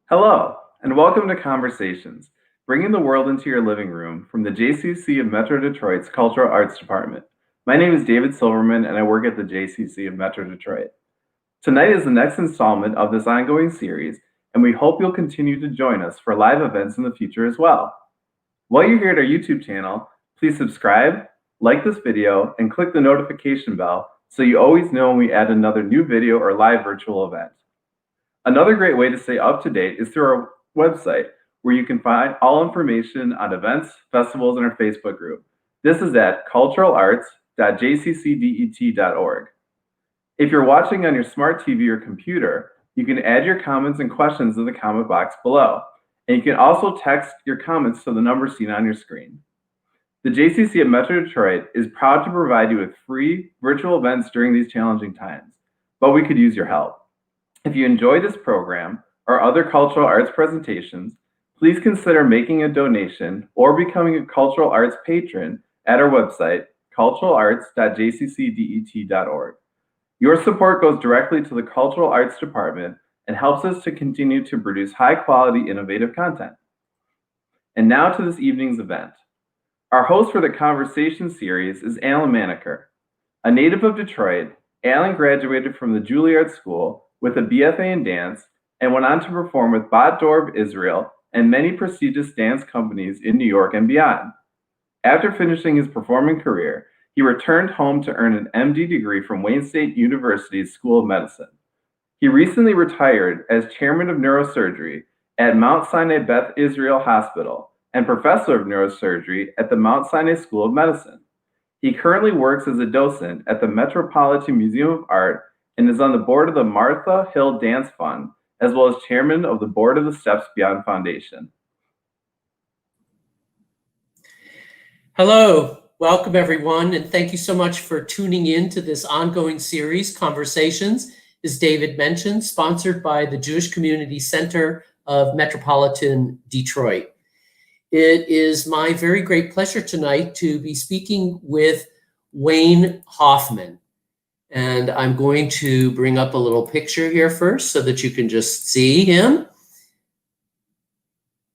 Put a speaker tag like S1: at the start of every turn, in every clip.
S1: Hello, and welcome to Conversations, bringing the world into your living room from the JCC of Metro Detroit's Cultural Arts Department. My name is David Silverman, and I work at the JCC of Metro Detroit. Tonight is the next installment of this ongoing series, and we hope you'll continue to join us for live events in the future as well. While you're here at our YouTube channel, please subscribe, like this video, and click the notification bell so you always know when we add another new video or live virtual event. Another great way to stay up to date is through our website, where you can find all information on events, festivals, and our Facebook group. This is at culturalarts.jccdet.org. If you're watching on your smart TV or computer, you can add your comments and questions in the comment box below, and you can also text your comments to the number seen on your screen. The JCC of Metro Detroit is proud to provide you with free virtual events during these challenging times, but we could use your help. If you enjoy this program or other cultural arts presentations, please consider making a donation or becoming a cultural arts patron at our website, culturalarts.jccdet.org. Your support goes directly to the Cultural Arts Department and helps us to continue to produce high-quality, innovative content. And now to this evening's event. Our host for the Conversation series is Alan Maniker. A native of Detroit, Alan graduated from the Juilliard School with a BFA in dance and went on to perform with Bat Dorb Israel and many prestigious dance companies in New York and beyond. After finishing his performing career, he returned home to earn an MD degree from Wayne State University's School of Medicine. He recently retired as chairman of neurosurgery at Mount Sinai Beth Israel Hospital and professor of neurosurgery at the Mount Sinai School of Medicine. He currently works as a docent at the Metropolitan Museum of Art and is on the board of the Martha Hill Dance Fund, as well as chairman of the board of the Steps Beyond Foundation.
S2: Hello, welcome everyone, and thank you so much for tuning in to this ongoing series, Conversations, as David mentioned, sponsored by the Jewish Community Center of Metropolitan Detroit. It is my very great pleasure tonight to be speaking with Wayne Hoffman. And I'm going to bring up a little picture here first so that you can just see him.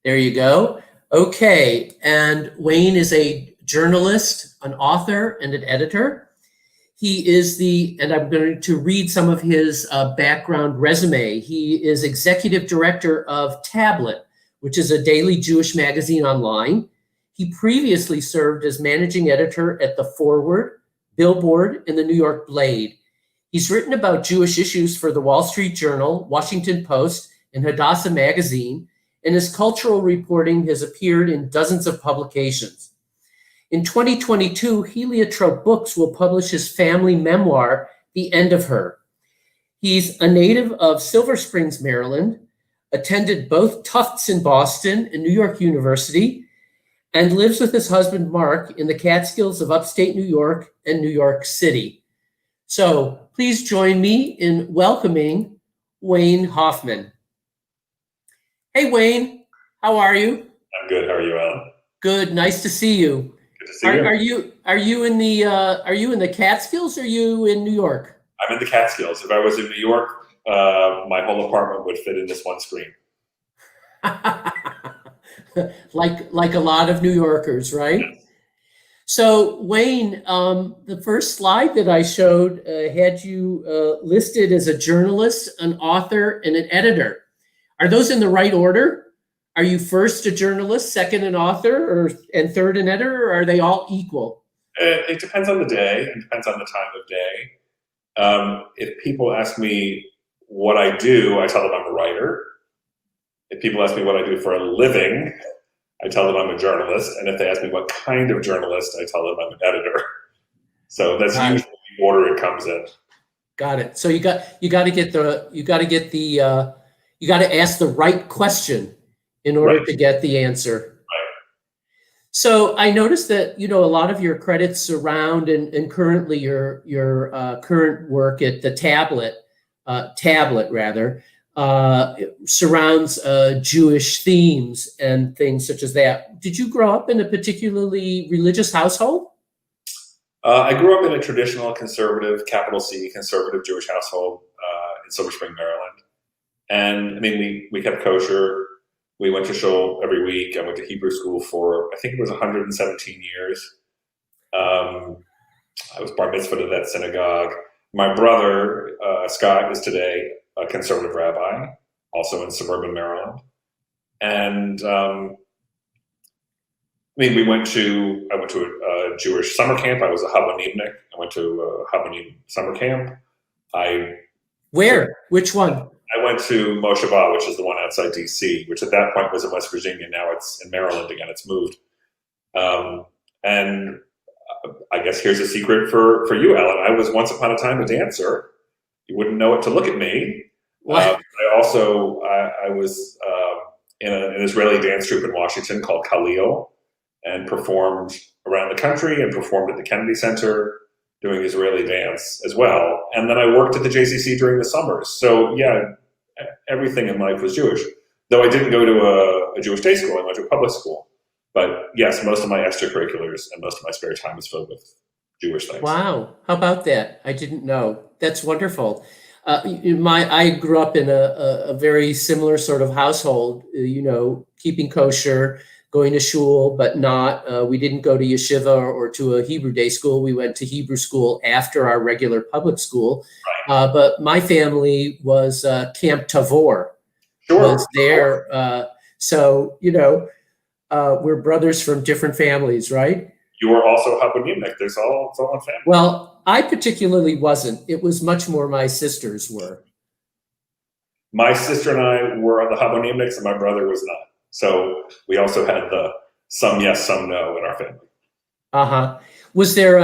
S2: There you go. Okay, and Wayne is a journalist, an author, and an editor. He is and I'm going to read some of his background resume. He is executive director of Tablet, which is a daily Jewish magazine online. He previously served as managing editor at The Forward, Billboard, and the New York Blade. He's written about Jewish issues for the Wall Street Journal, Washington Post, and Hadassah Magazine, and his cultural reporting has appeared in dozens of publications. In 2022, Heliotrope Books will publish his family memoir, The End of Her. He's a native of Silver Springs, Maryland, attended both Tufts in Boston and New York University, and lives with his husband, Mark, in the Catskills of upstate New York and New York City. So please join me in welcoming Wayne Hoffman. Hey, Wayne, how are you?
S3: I'm good. How are you, Alan?
S2: Good. Nice to see you.
S3: Good to see you.
S2: Are you in the Catskills or are you in New York?
S3: I'm in the Catskills. If I was in New York, my whole apartment would fit in this one screen.
S2: like a lot of New Yorkers, right?
S3: Yes.
S2: So Wayne, the first slide that I showed had you listed as a journalist, an author, and an editor. Are those in the right order? Are you first a journalist, second an author, and third an editor, or are they all equal?
S3: It depends on the day. It depends on the time of day. If people ask me what I do, I tell them I'm a writer. If people ask me what I do for a living, I tell them I'm a journalist. And if they ask me what kind of journalist, I tell them I'm an editor. So that's usually the order it comes in.
S2: Got it. So you got to ask the right question in order to get the answer.
S3: Right.
S2: So I noticed that, a lot of your credits surround and currently your current work at the Tablet surrounds Jewish themes and things such as that. Did you grow up in a particularly religious household?
S3: I grew up in a traditional conservative, capital C, conservative Jewish household in Silver Spring, Maryland. And I mean, we kept kosher. We went to shul every week. I went to Hebrew school for, I think it was 117 years. I was bar mitzvah to that synagogue. My brother, Scott, is today a conservative rabbi, also in suburban Maryland. And I mean, I went to a Jewish summer camp. I was a Habonimnik. I went to a Habonim summer camp.
S2: Where? Which one?
S3: I went to Mosheva, which is the one outside DC, which at that point was in West Virginia. Now it's in Maryland again. It's moved. And I guess here's a secret for you, Alan. I was once upon a time a dancer. You wouldn't know it to look at me. I was in an Israeli dance troupe in Washington called Khalil, and performed around the country and performed at the Kennedy Center doing Israeli dance as well. And then I worked at the JCC during the summers. So yeah, everything in life was Jewish. Though I didn't go to a Jewish day school, I went to a public school. But yes, most of my extracurriculars and most of my spare time is filled with Jewish things.
S2: Wow. How about that? I didn't know. That's wonderful. I grew up in a very similar sort of household, keeping kosher, going to shul, but not, we didn't go to yeshiva or to a Hebrew day school. We went to Hebrew school after our regular public school.
S3: Right.
S2: But my family was Camp Tavor.
S3: Sure.
S2: Was there. So, we're brothers from different families, right?
S3: You were also Habonimnik. It's all one family.
S2: Well, I particularly wasn't. It was much more my sisters were.
S3: My sister and I were the Habonimniks, and my brother was not. So we also had the some yes, some no in our family.
S2: Uh-huh. Was there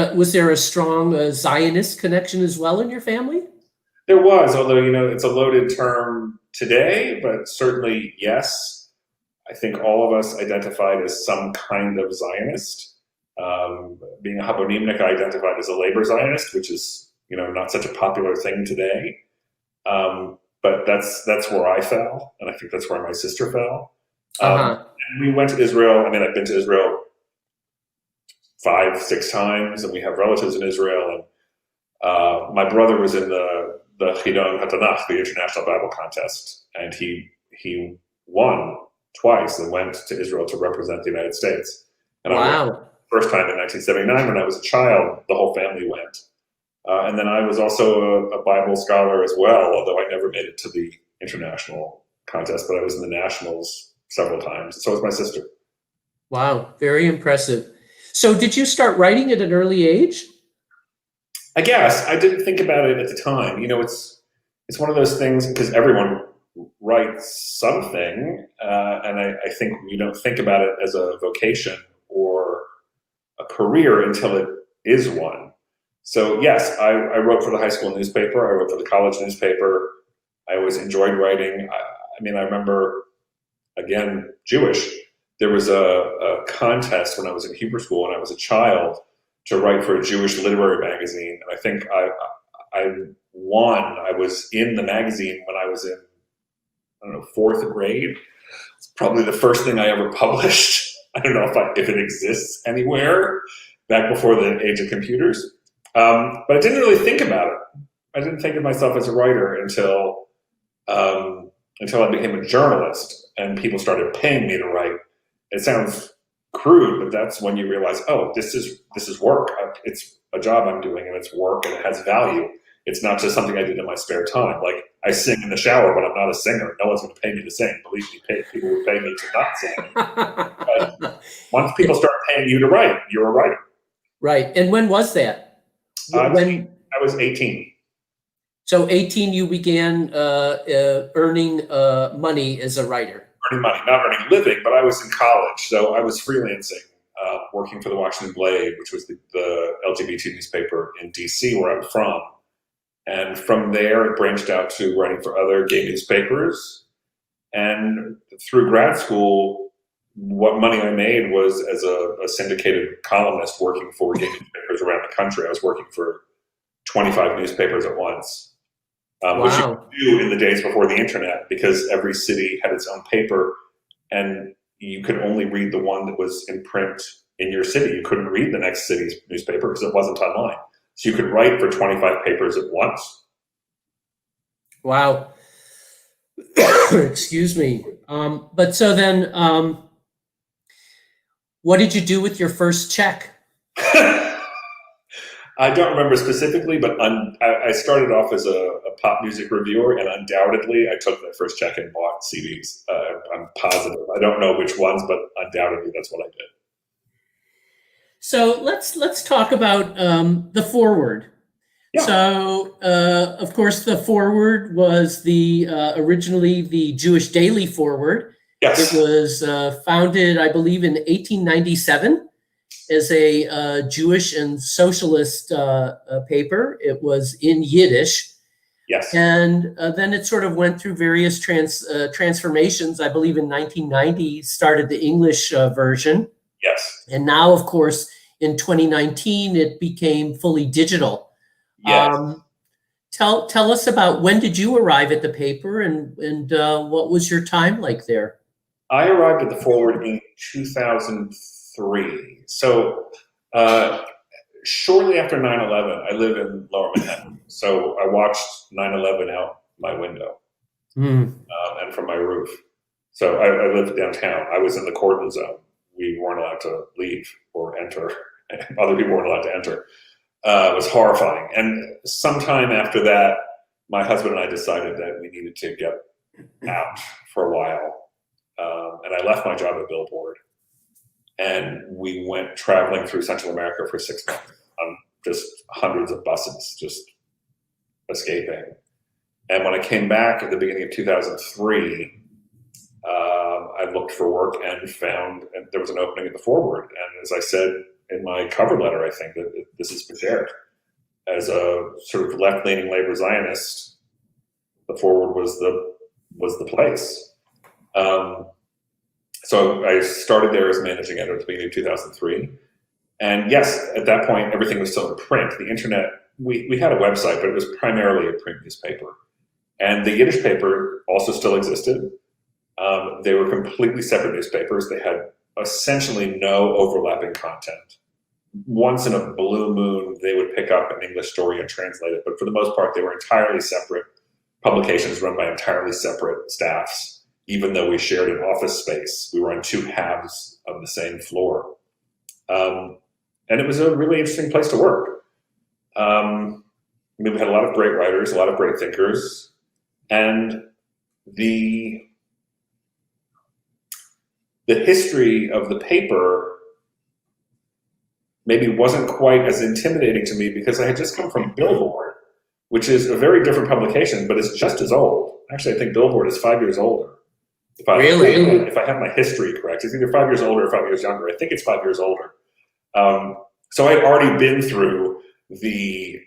S2: a strong Zionist connection as well in your family?
S3: There was, although, it's a loaded term today, but certainly yes. I think all of us identified as some kind of Zionist. Being a Habonimnik, I identified as a labor Zionist, which is, not such a popular thing today. But that's where I fell, and I think that's where my sister fell. And we went to Israel. I mean, I've been to Israel 5-6 times, and we have relatives in Israel. And my brother was in the Chidon HaTanach, the International Bible Contest, and he won twice and went to Israel to represent the United States. And
S2: wow.
S3: I went the first time in 1979 when I was a child. The whole family went. And then I was also a Bible scholar as well, although I never made it to the international contest, but I was in the nationals several times. So was my sister.
S2: Wow, very impressive. So did you start writing at an early age?
S3: I guess. I didn't think about it at the time. It's one of those things, because everyone writes something, and I think you don't think about it as a vocation or a career until it is one. So yes, I wrote for the high school newspaper. I wrote for the college newspaper. I always enjoyed writing. I remember, again, Jewish. There was a contest when I was in Hebrew school and I was a child to write for a Jewish literary magazine. And I think I won. I was in the magazine when I was in, 4th grade. It's probably the first thing I ever published. I don't know if it exists anywhere, back before the age of computers. But I didn't really think about it. I didn't think of myself as a writer until I became a journalist and people started paying me to write. It sounds crude, but that's when you realize, oh, this is work. It's a job I'm doing, and it's work, and it has value. It's not just something I did in my spare time. Like, I sing in the shower, but I'm not a singer. No one's going to pay me to sing. Believe me, people would pay me to not sing. But once people start paying you to write, you're a writer.
S2: Right. And when was that?
S3: I was 18.
S2: So 18, you began earning money as a writer.
S3: Earning money, not earning a living, but I was in college, so I was freelancing, working for the Washington Blade, which was the LGBT newspaper in DC, where I'm from. And from there, it branched out to writing for other gay newspapers. And through grad school, what money I made was as a syndicated columnist working for gay newspapers around the country. I was working for 25 newspapers at once. Which you could do in the days before the internet, because every city had its own paper and you could only read the one that was in print in your city. You couldn't read the next city's newspaper because it wasn't online. So you could write for 25 papers at once.
S2: Wow. Excuse me. But so then, what did you do with your first check?
S3: I don't remember specifically, but I started off as a pop music reviewer, and undoubtedly I took that first check and bought CDs. I'm positive. I don't know which ones, but undoubtedly that's what I did.
S2: So let's talk about the foreword.
S3: Yeah.
S2: So of course the foreword was the originally the Jewish Daily Forward.
S3: Yes.
S2: It was founded, I believe, in 1897 as a Jewish and socialist paper. It was in Yiddish.
S3: Yes.
S2: And then it sort of went through various transformations. I believe in 1990 started the English version.
S3: Yes.
S2: And now, of course, in 2019, it became fully digital.
S3: Yes.
S2: Tell us about, when did you arrive at the paper, and what was your time like there?
S3: I arrived at the Forward in 2003. So shortly after 9/11, I live in Lower Manhattan. So I watched 9/11 out my window and from my roof. So I lived downtown. I was in the cordon zone. We weren't allowed to leave or enter. Other people weren't allowed to enter. It was horrifying. And sometime after that, my husband and I decided that we needed to get out for a while. And I left my job at Billboard, and we went traveling through Central America for 6 months on just hundreds of buses, just escaping. And when I came back at the beginning of 2003, I looked for work and found there was an opening at the Forward. And as I said in my cover letter, I think that this is shared. As a sort of left-leaning labor Zionist, the Forward was the place. So I started there as managing editor at the beginning of 2003. And yes, at that point, everything was still in print. The internet, we had a website, but it was primarily a print newspaper. And the Yiddish paper also still existed. They were completely separate newspapers. They had essentially no overlapping content. Once in a blue moon, they would pick up an English story and translate it. But for the most part, they were entirely separate publications run by entirely separate staffs. Even though we shared an office space, we were on two halves of the same floor. And it was a really interesting place to work. We had a lot of great writers, a lot of great thinkers, and the history of the paper maybe wasn't quite as intimidating to me because I had just come from Billboard, which is a very different publication, but it's just as old. Actually, I think Billboard is 5 years older. If I have my history correct, it's either 5 years older or 5 years younger. I think it's 5 years older. So I'd already been through the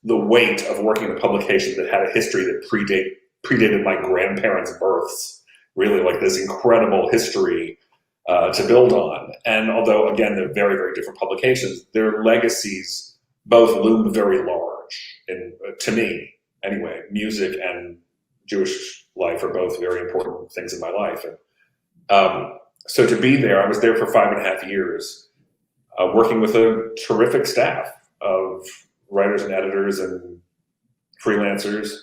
S3: weight of working in a publication that had a history that predated my grandparents' births. Really, like this incredible history to build on. And although, again, they're very, very different publications, their legacies both loom very large. And to me, anyway, music and Jewish life are both very important things in my life. And so to be there, I was there for 5.5 years, working with a terrific staff of writers and editors and freelancers,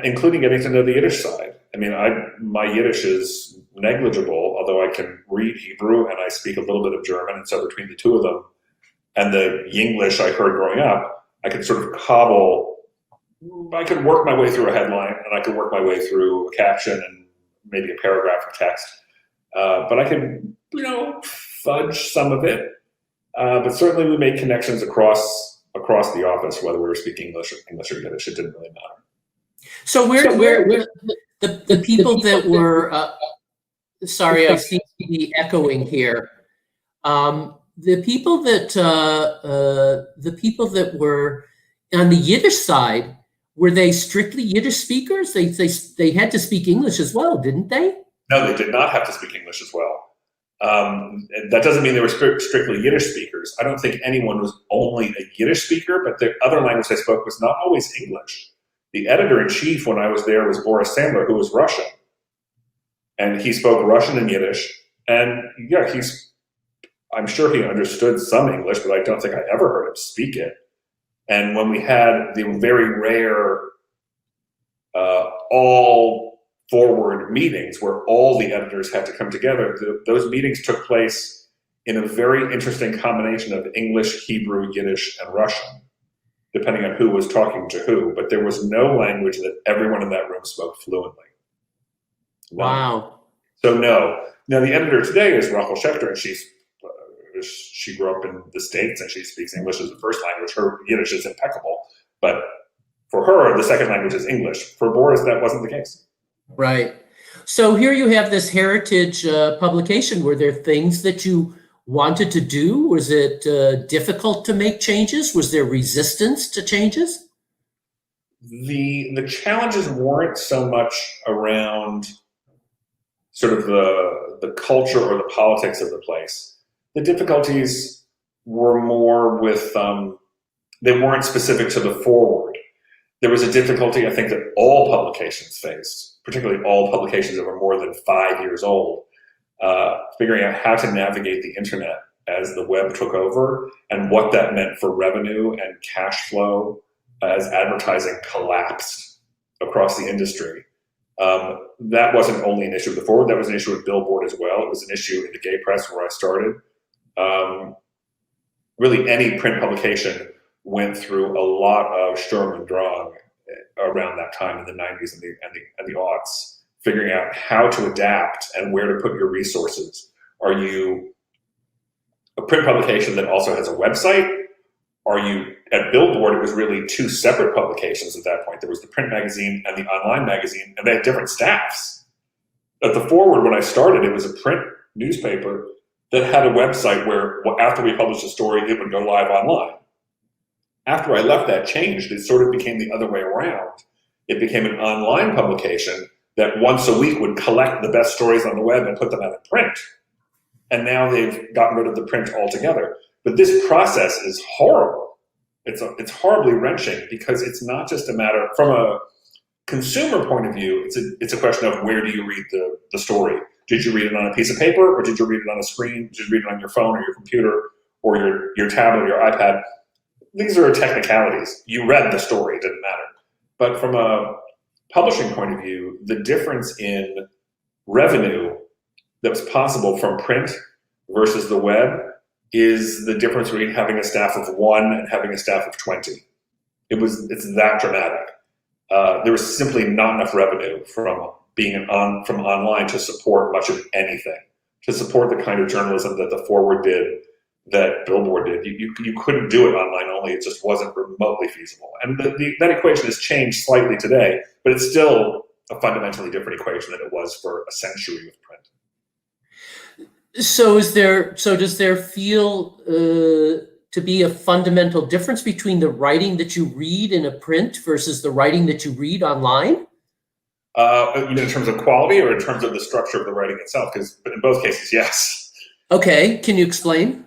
S3: including getting to know the Yiddish side. I mean, my Yiddish is negligible, although I can read Hebrew and I speak a little bit of German. And so between the two of them and the Yinglish I heard growing up, I could sort of I could work my way through a headline and I could work my way through a caption and maybe a paragraph of text. But I could, fudge some of it. But certainly we made connections across the office, whether we were speaking English or Yiddish. It didn't really matter.
S2: So where the people that were, sorry, I see the echoing here. The people that were on the Yiddish side, were they strictly Yiddish speakers? They had to speak English as well, didn't they?
S3: No, they did not have to speak English as well. That doesn't mean they were strictly Yiddish speakers. I don't think anyone was only a Yiddish speaker, but the other language they spoke was not always English. The editor-in-chief when I was there was Boris Sandler, who was Russian. And he spoke Russian and Yiddish. And yeah, I'm sure he understood some English, but I don't think I ever heard him speak it. And when we had the very rare all forward meetings where all the editors had to come together. Those meetings took place in a very interesting combination of English, Hebrew, Yiddish, and Russian, depending on who was talking to who. But there was no language that everyone in that room spoke fluently. None.
S2: Wow.
S3: So no. Now the editor today is Rachel Schechter, and she grew up in the States and she speaks English as a first language. Her Yiddish is impeccable, but for her, the second language is English. For Boris, that wasn't the case.
S2: Right. So here you have this heritage publication. Were there things that you wanted to do? Was it difficult to make changes? Was there resistance to changes?
S3: The challenges weren't so much around sort of the culture or the politics of the place. The difficulties were more with, they weren't specific to the forward. There was a difficulty, I think, that all publications faced, particularly all publications that were more than 5 years old, figuring out how to navigate the internet as the web took over and what that meant for revenue and cash flow as advertising collapsed across the industry. That wasn't only an issue with the forward, that was an issue with Billboard as well. It was an issue in the gay press where I started. Really any print publication went through a lot of Sturm und Drang around that time in the 90s and the aughts, figuring out how to adapt and where to put your resources. Are you a print publication that also has a website? Are you, at Billboard, it was really two separate publications at that point. There was the print magazine and the online magazine, and they had different staffs. At the Forward, when I started, it was a print newspaper that had a website where after we published a story, it would go live online. After I left, that changed. It sort of became the other way around. It became an online publication that once a week would collect the best stories on the web and put them out in print. And now they've gotten rid of the print altogether. But this process is horrible. It's horribly wrenching because it's not just a matter, from a consumer point of view, it's a question of where do you read the story? Did you read it on a piece of paper, or did you read it on a screen? Did you read it on your phone or your computer or your tablet or your iPad? These are technicalities. You read the story, it didn't matter. But from a publishing point of view, the difference in revenue that was possible from print versus the web is the difference between having a staff of 1 and having a staff of 20. It's that dramatic. There was simply not enough revenue from from online to support much of anything, to support the kind of journalism that the Forward did, that Billboard did. You couldn't do it online only. It just wasn't remotely feasible. And that equation has changed slightly today, but it's still a fundamentally different equation than it was for a century with print.
S2: So does there feel to be a fundamental difference between the writing that you read in a print versus the writing that you read online?
S3: In terms of quality or in terms of the structure of the writing itself? Because in both cases, yes.
S2: Okay, can you explain?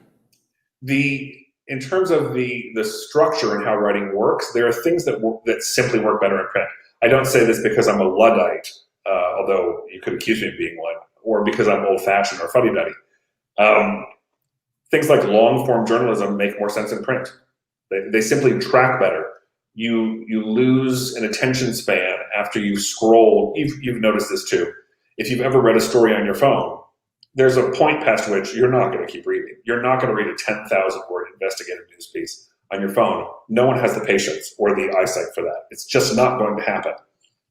S3: In terms of the structure and how writing works, there are things that simply work better in print. I don't say this because I'm a Luddite, although you could accuse me of being one, or because I'm old-fashioned or fuddy-duddy. Things like long-form journalism make more sense in print. They simply track better. You lose an attention span after you've scrolled. You've noticed this too. If you've ever read a story on your phone, there's a point past which you're not going to keep reading. You're not going to read a 10,000-word investigative news piece on your phone. No one has the patience or the eyesight for that. It's just not going to happen.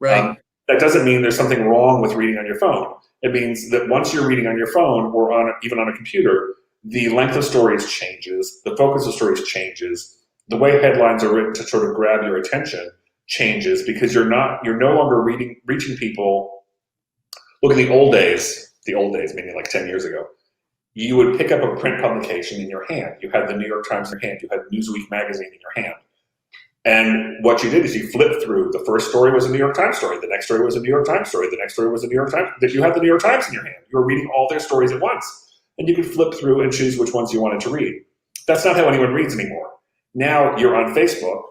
S2: Right.
S3: That doesn't mean there's something wrong with reading on your phone. It means that once you're reading on your phone or even on a computer, the length of stories changes, the focus of stories changes, the way headlines are written to sort of grab your attention changes because you're no longer reaching people. Look at the old days, meaning like 10 years ago. You would pick up a print publication in your hand. You had the New York Times in your hand. You had Newsweek magazine in your hand. And what you did is you flipped through. The first story was a New York Times story. The next story was a New York Times story. The next story was a New York Times. That you had the New York Times in your hand. You were reading all their stories at once. And you could flip through and choose which ones you wanted to read. That's not how anyone reads anymore. Now you're on Facebook,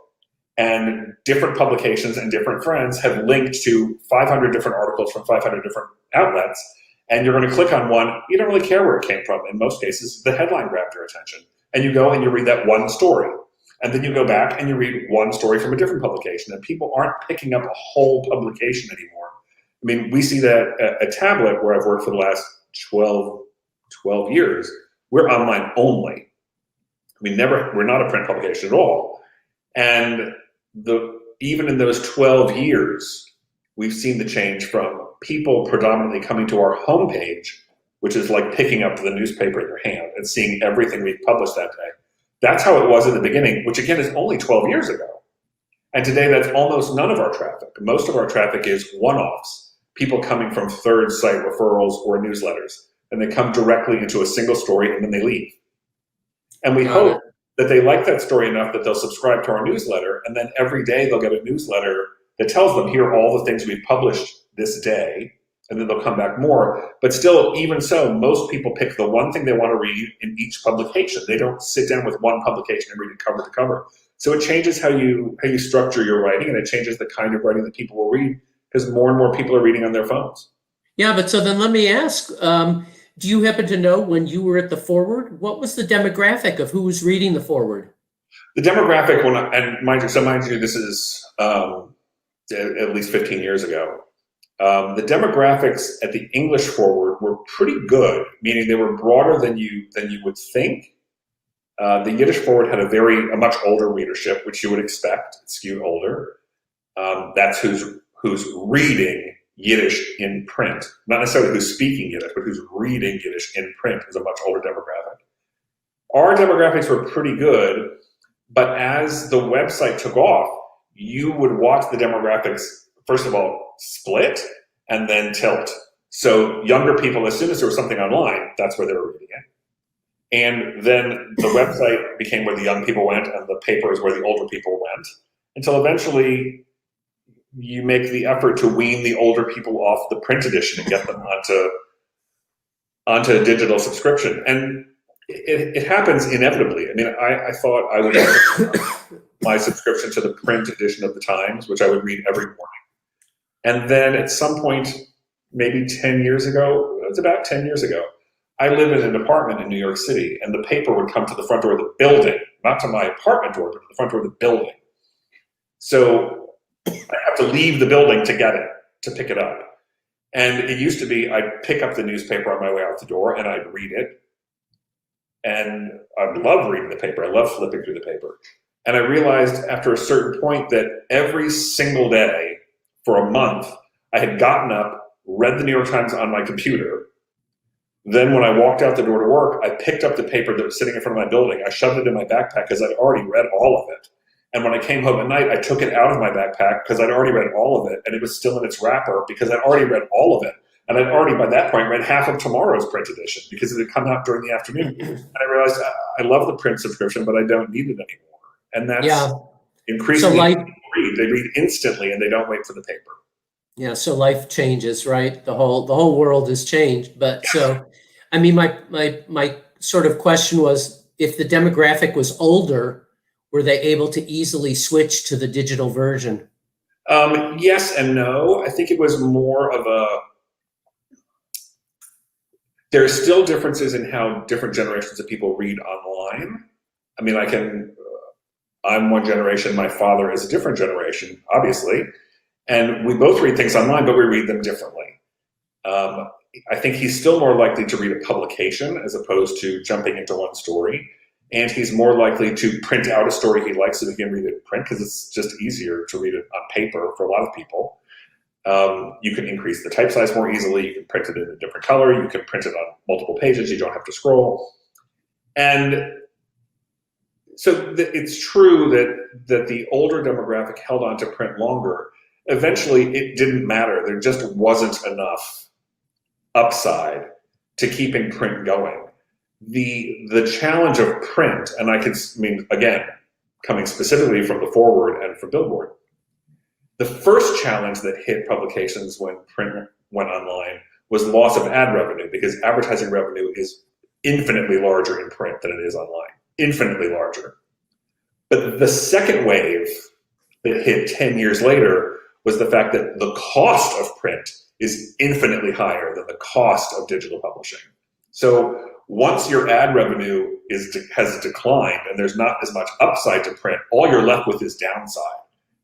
S3: and different publications and different friends have linked to 500 different articles from 500 different outlets, and you're going to click on one. You don't really care where it came from. In most cases, the headline grabbed your attention, and you go and you read that one story. And then you go back and you read one story from a different publication, and people aren't picking up a whole publication anymore. I mean, we see that at Tablet, where I've worked for the last 12 years, we're online only. We're not a print publication at all. And even in those 12 years, we've seen the change from people predominantly coming to our homepage, which is like picking up the newspaper in your hand and seeing everything we've published that day. That's how it was in the beginning, which again is only 12 years ago. And today that's almost none of our traffic. Most of our traffic is one-offs, people coming from third site referrals or newsletters. And they come directly into a single story and then they leave. And we hope that they like that story enough that they'll subscribe to our newsletter, and then every day they'll get a newsletter that tells them, here are all the things we've published this day, and then they'll come back more. But still, even so, most people pick the one thing they want to read in each publication. They don't sit down with one publication and read it cover to cover. So it changes how you structure your writing, and it changes the kind of writing that people will read, because more and more people are reading on their phones.
S2: Yeah, but so then let me ask, do you happen to know, when you were at the Forward, what was the demographic of who was reading the Forward?
S3: The demographic, mind you, this is at least 15 years ago. The demographics at the English Forward were pretty good, meaning they were broader than you would think. The Yiddish Forward had a much older readership, which you would expect. It skewed older. That's who's reading Yiddish in print, not necessarily who's speaking Yiddish, but who's reading Yiddish in print is a much older demographic. Our demographics were pretty good, but as the website took off, you would watch the demographics, first of all, split and then tilt. So younger people, as soon as there was something online, that's where they were reading it. And then the website became where the young people went, and the paper is where the older people went, until eventually you make the effort to wean the older people off the print edition and get them onto a digital subscription. And it happens inevitably. I mean, I thought I would have my subscription to the print edition of the Times, which I would read every morning. And then at some point, maybe 10 years ago, it was about 10 years ago, I live in an apartment in New York City, and the paper would come to the front door of the building, not to my apartment door, but to the front door of the building. So I have to leave the building to get it, to pick it up. And it used to be I'd pick up the newspaper on my way out the door and I'd read it. And I love reading the paper. I love flipping through the paper. And I realized after a certain point that every single day for a month, I had gotten up, read the New York Times on my computer. Then when I walked out the door to work, I picked up the paper that was sitting in front of my building. I shoved it in my backpack because I'd already read all of it. And when I came home at night, I took it out of my backpack because I'd already read all of it, and it was still in its wrapper because I'd already read all of it. And I'd already, by that point, read half of tomorrow's print edition because it had come out during the afternoon. And I realized I love the print subscription, but I don't need it anymore. And that's increasingly
S2: so
S3: they read instantly and they don't wait for the paper.
S2: Yeah, so life changes, right? The whole world has changed. But so, I mean, my sort of question was, if the demographic was older, were they able to easily switch to the digital version?
S3: Yes and no. I think it was more of there are still differences in how different generations of people read online. I mean, I'm one generation, my father is a different generation, obviously. And we both read things online, but we read them differently. I think he's still more likely to read a publication as opposed to jumping into one story. And he's more likely to print out a story he likes so he can read it in print, because it's just easier to read it on paper for a lot of people. You can increase the type size more easily. You can print it in a different color. You can print it on multiple pages. You don't have to scroll. And so it's true that the older demographic held on to print longer. Eventually, it didn't matter. There just wasn't enough upside to keeping print going. The challenge of print, and again, coming specifically from the Forward and from Billboard, the first challenge that hit publications when print went online was loss of ad revenue, because advertising revenue is infinitely larger in print than it is online, infinitely larger. But the second wave that hit 10 years later was the fact that the cost of print is infinitely higher than the cost of digital publishing. So once your ad revenue has declined and there's not as much upside to print, all you're left with is downside.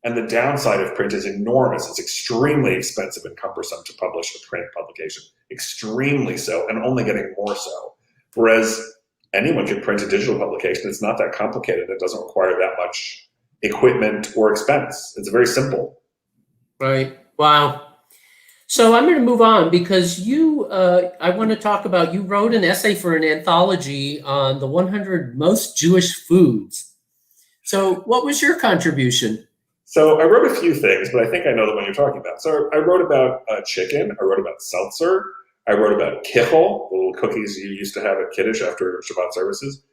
S3: And the downside of print is enormous. It's extremely expensive and cumbersome to publish a print publication, extremely so, and only getting more so. Whereas anyone can print a digital publication. It's not that complicated. It doesn't require that much equipment or expense. It's very simple.
S2: Right. Wow. So I'm going to move on because I want to talk about, you wrote an essay for an anthology on the 100 most Jewish foods. So what was your contribution?
S3: So I wrote a few things, but I think I know the one you're talking about. So I wrote about chicken. I wrote about seltzer. I wrote about kichel, the little cookies you used to have at Kiddush after Shabbat services.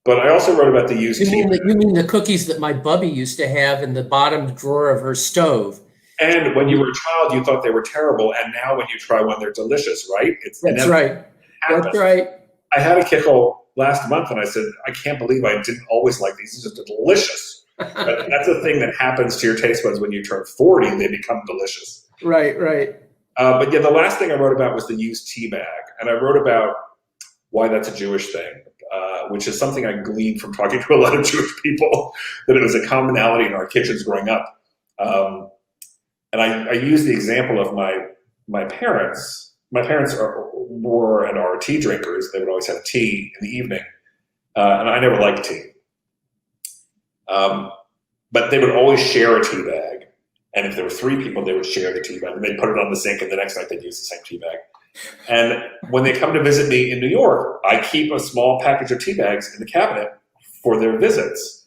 S3: But I also wrote about the used tea.
S2: You mean the cookies that my bubby used to have in the bottom drawer of her stove?
S3: And when you were a child, you thought they were terrible, and now when you try one, they're delicious, right?
S2: That's right. That's right.
S3: I had a kichel last month, and I said, I can't believe I didn't always like these. These are delicious. But that's the thing that happens to your taste buds when you turn 40, they become delicious.
S2: Right, right.
S3: But yeah, the last thing I wrote about was the used tea bag, and I wrote about why that's a Jewish thing, which is something I gleaned from talking to a lot of Jewish people, that it was a commonality in our kitchens growing up. And I use the example of my parents. My parents were and are tea drinkers. They would always have tea in the evening, and I never liked tea. But they would always share a tea bag, and if there were 3 people, they would share the tea bag, and they'd put it on the sink, and the next night they'd use the same tea bag. And when they come to visit me in New York, I keep a small package of tea bags in the cabinet for their visits.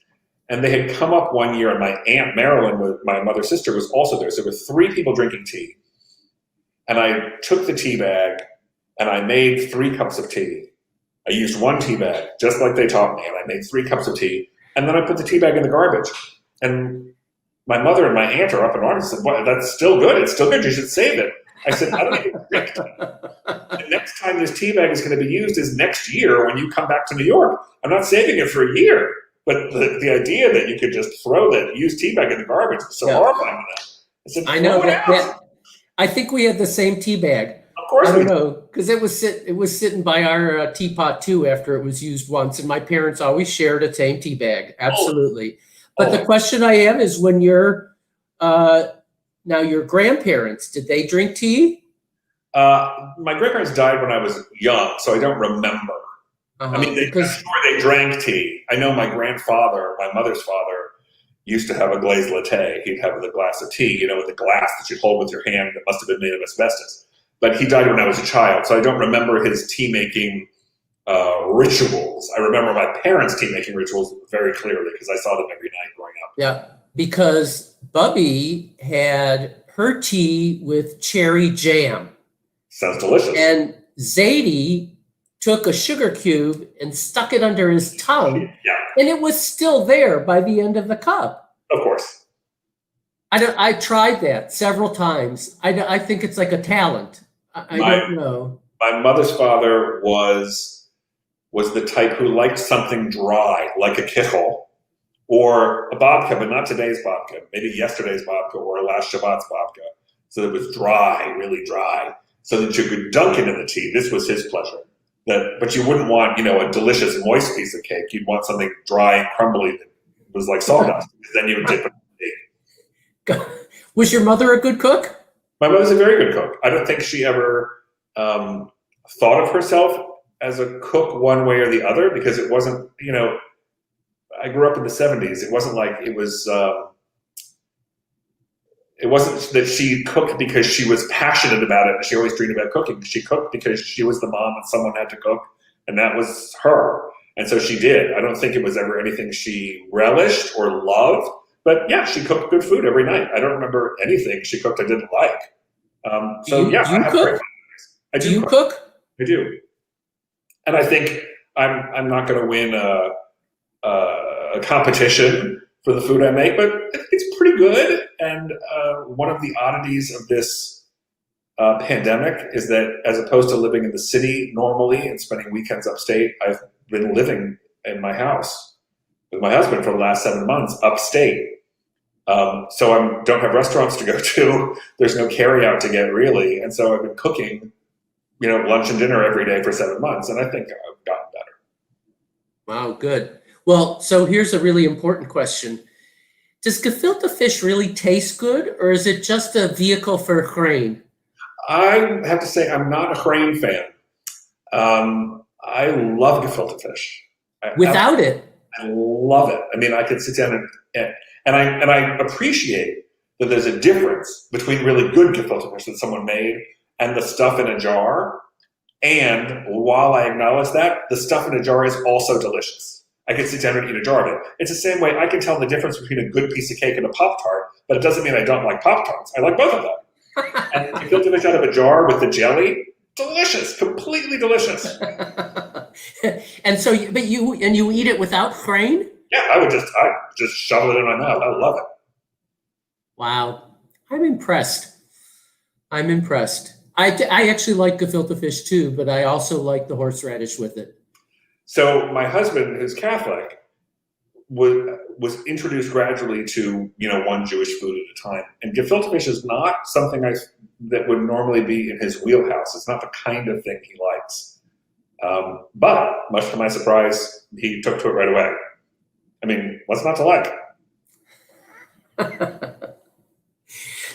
S3: And they had come up one year, and my Aunt Marilyn, my mother's sister, was also there. So there were 3 people drinking tea. And I took the tea bag, and I made 3 cups of tea. I used 1 tea bag, just like they taught me, and I made 3 cups of tea. And then I put the tea bag in the garbage. And my mother and my aunt are up in arms and said, well, that's still good. It's still good. You should save it. I said, I don't even drink tea. The next time this tea bag is going to be used is next year when you come back to New York. I'm not saving it for a year. But the idea that you could just throw that used tea bag in the garbage is so horrifying to them. I said,
S2: I know that. I think we had the same tea bag.
S3: Of course,
S2: I don't know, because it was sitting by our teapot too after it was used once, and my parents always shared a same tea bag. Absolutely. But the question I have is, when you're now your grandparents, did they drink tea?
S3: My grandparents died when I was young, so I don't remember. I mean, I'm sure they drank tea. I know my grandfather, my mother's father, used to have a glazed latte. He'd have a glass of tea, with the glass that you'd hold with your hand that must have been made of asbestos. But he died when I was a child, so I don't remember his tea-making rituals. I remember my parents' tea-making rituals very clearly because I saw them every night growing up.
S2: Yeah, because Bubby had her tea with cherry jam.
S3: Sounds delicious.
S2: And Zadie took a sugar cube and stuck it under his tongue, and it was still there by the end of the cup.
S3: Of course.
S2: I tried that several times. I think it's like a talent. I don't know.
S3: My mother's father was the type who liked something dry, like a kichel, or a babka, but not today's babka, maybe yesterday's babka or last Shabbat's babka. So it was dry, really dry, so that you could dunk it in the tea. This was his pleasure. But you wouldn't want, a delicious moist piece of cake. You'd want something dry and crumbly that was like sawdust, because then you would dip it in the tea.
S2: Was your mother a good cook?
S3: My mother's a very good cook. I don't think she ever thought of herself as a cook one way or the other, because it wasn't, I grew up in the 70s. It wasn't like it wasn't that she cooked because she was passionate about it and she always dreamed about cooking. She cooked because she was the mom and someone had to cook, and that was her. And so she did. I don't think it was ever anything she relished or loved, but yeah, she cooked good food every night. I don't remember anything she cooked I didn't like.
S2: Do you cook? Do you cook?
S3: I do. And I think I'm not going to win a competition for the food I make, but it's pretty good. And one of the oddities of this pandemic is that, as opposed to living in the city normally and spending weekends upstate, I've been living in my house with my husband for the last 7 months upstate. So I don't have restaurants to go to. There's no carry out to get, really. And so I've been cooking lunch and dinner every day for 7 months, and I think I've gotten better.
S2: Wow, good. Well, so here's a really important question. Does gefilte fish really taste good, or is it just a vehicle for grain?
S3: I have to say I'm not a crane fan. I love gefilte fish.
S2: Without it?
S3: I love it. I mean, I could sit down and I appreciate that there's a difference between really good gefilte fish that someone made and the stuff in a jar. And while I acknowledge that, the stuff in a jar is also delicious. I can sit down and eat a jar of it. It's the same way I can tell the difference between a good piece of cake and a Pop-Tart, but it doesn't mean I don't like Pop-Tarts. I like both of them. And gefilte fish out of a jar with the jelly, delicious, completely delicious.
S2: And so, but you eat it without grain?
S3: Yeah, I just shovel it in my mouth. I love it.
S2: Wow, I'm impressed. I actually like gefilte fish too, but I also like the horseradish with it.
S3: So my husband, who's Catholic, was introduced gradually to one Jewish food at a time, and gefilte fish is not something that would normally be in his wheelhouse. It's not the kind of thing he likes. But much to my surprise, he took to it right away. I mean, what's not to like?